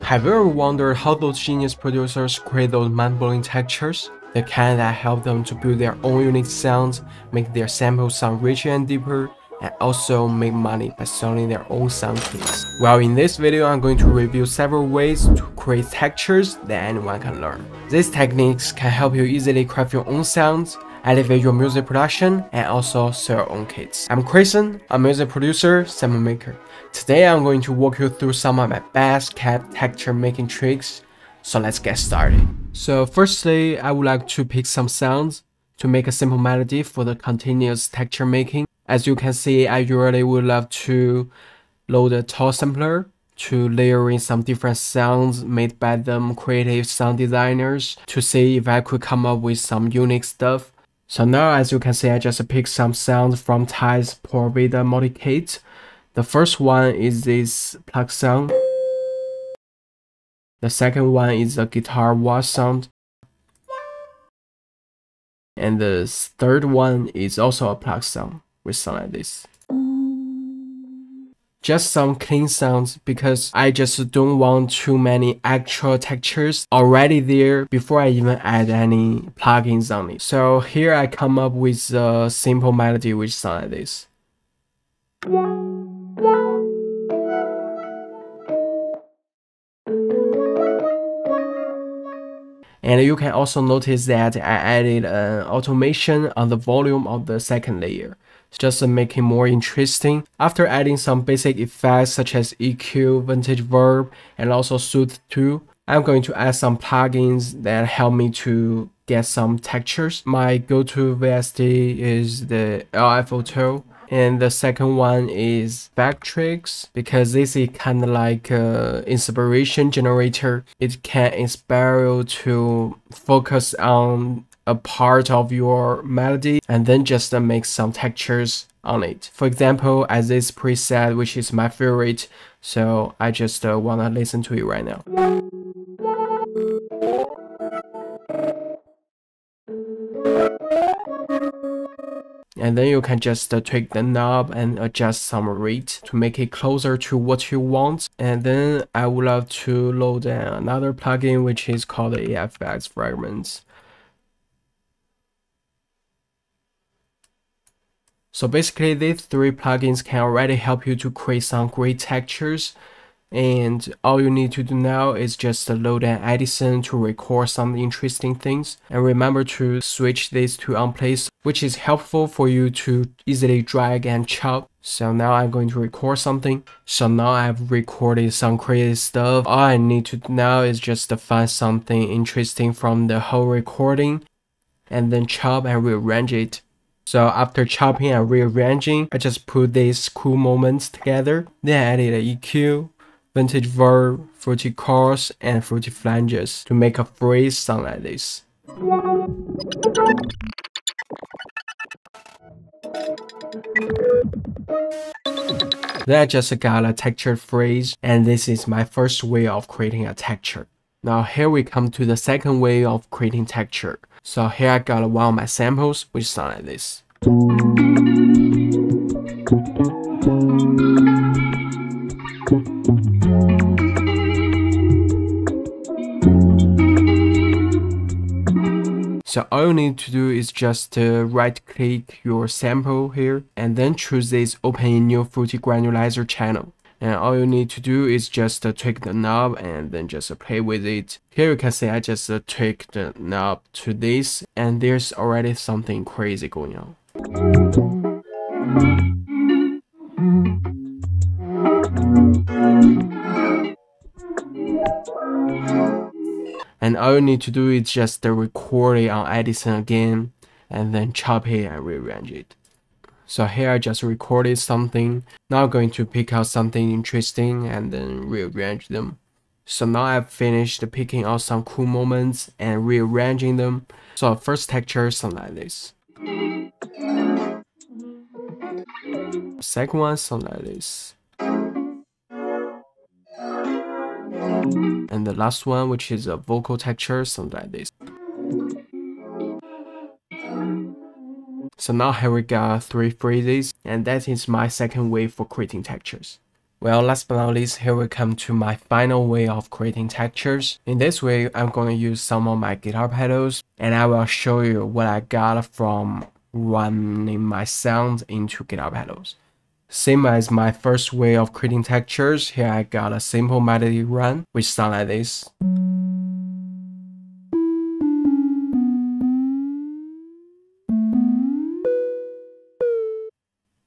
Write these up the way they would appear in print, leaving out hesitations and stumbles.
Have you ever wondered how those genius producers create those mind-blowing textures? The kind that help them to build their own unique sounds, make their samples sound richer and deeper, and also make money by selling their own sound kits. Well, in this video, I'm going to review several ways to create textures that anyone can learn. These techniques can help you easily craft your own sounds, elevate your music production, and also sell your own kits. I'm CRUSIN, a music producer, sample maker. Today I'm going to walk you through some of my best kept texture making tricks, so let's get started. So firstly, I would like to pick some sounds to make a simple melody for the continuous texture making. As you can see, I usually would love to load a tall sampler to layer in some different sounds made by them creative sound designers to see if I could come up with some unique stuff. So now, as you can see, I just picked some sounds from Ty's Por Vida multi-kit. The first one is this plug sound. The second one is a guitar wah sound. And the third one is also a plug sound, which sound like this. Just some clean sounds because I just don't want too many actual textures already there before I even add any plugins on it. So here I come up with a simple melody which sounds like this. And you can also notice that I added an automation on the volume of the second layer, just to make it more interesting. After adding some basic effects such as EQ, vintage verb, and also soothe too, I'm going to add some plugins that help me to get some textures. My go-to VST is the LFO2. And the second one is Backtricks, because this is kind of like an inspiration generator. It can inspire you to focus on a part of your melody and then just make some textures on it. For example, as this preset, which is my favorite, so I just want to listen to it right now. And then you can just tweak the knob and adjust some rate to make it closer to what you want. And then I would love to load another plugin which is called the AFX Fragments. So basically these three plugins can already help you to create some great textures. And all you need to do now is just load an Edison to record some interesting things. And remember to switch these to on place, which is helpful for you to easily drag and chop. So now I'm going to record something. So now I've recorded some creative stuff. All I need to do now is just to find something interesting from the whole recording and then chop and rearrange it. So after chopping and rearranging, I just put these cool moments together. Then I added an EQ, vintage verb, fruity chords, and fruity flanges to make a phrase sound like this. Then I just got a textured phrase, and this is my first way of creating a texture. Now here we come to the second way of creating texture. So here I got one of my samples which sound like this. So all you need to do is just right click your sample here and then choose this open in new fruity granulizer channel. And all you need to do is just tweak the knob and then just play with it. Here you can see I just tweak the knob to this and there's already something crazy going on. And all you need to do is just record it on Edison again and then chop it and rearrange it. So here I just recorded something. Now I'm going to pick out something interesting and then rearrange them. So now I've finished picking out some cool moments and rearranging them. So first texture sounds like this. Second one sounds like this. And the last one, which is a vocal texture, sounds like this. So now here we got three phrases, and that is my second way for creating textures. Well, last but not least, here we come to my final way of creating textures. In this way, I'm going to use some of my guitar pedals, and I will show you what I got from running my sounds into guitar pedals. Same as my first way of creating textures, here I got a simple melody run, which sounds like this.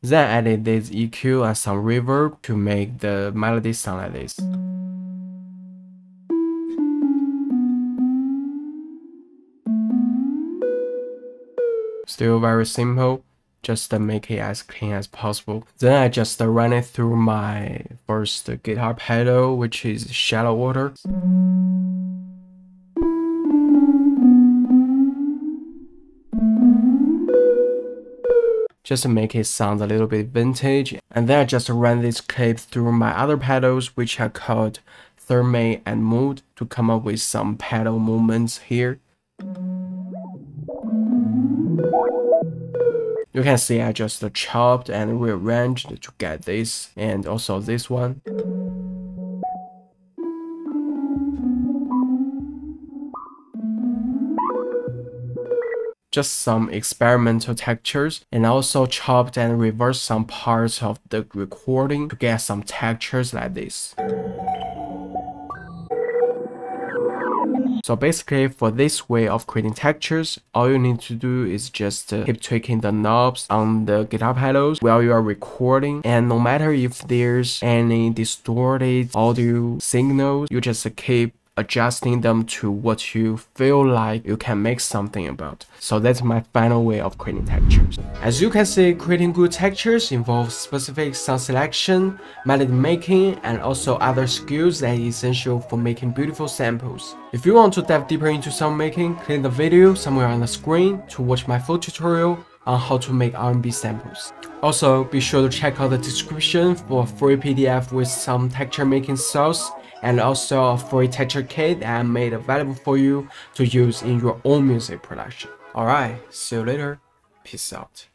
Then I added this EQ and some reverb to make the melody sound like this. Still very simple, just to make it as clean as possible. Then I just run it through my first guitar pedal, which is Shallow Water. Just to make it sound a little bit vintage, and then I just ran this clip through my other pedals, which are called Thermate and Mood, to come up with some pedal movements here. You can see I just chopped and rearranged to get this, and also this one. Just some experimental textures, and also chopped and reversed some parts of the recording to get some textures like this. So basically, for this way of creating textures, all you need to do is just keep tweaking the knobs on the guitar pedals while you are recording, and no matter if there's any distorted audio signals, you just keep adjusting them to what you feel like you can make something about. So that's my final way of creating textures. As you can see, creating good textures involves specific sound selection, melody making, and also other skills that are essential for making beautiful samples. If you want to dive deeper into sound making, click the video somewhere on the screen to watch my full tutorial on how to make R&B samples. Also, be sure to check out the description for a free PDF with some texture making sauce, and also a free texture kit that I made available for you to use in your own music production. Alright, see you later. Peace out.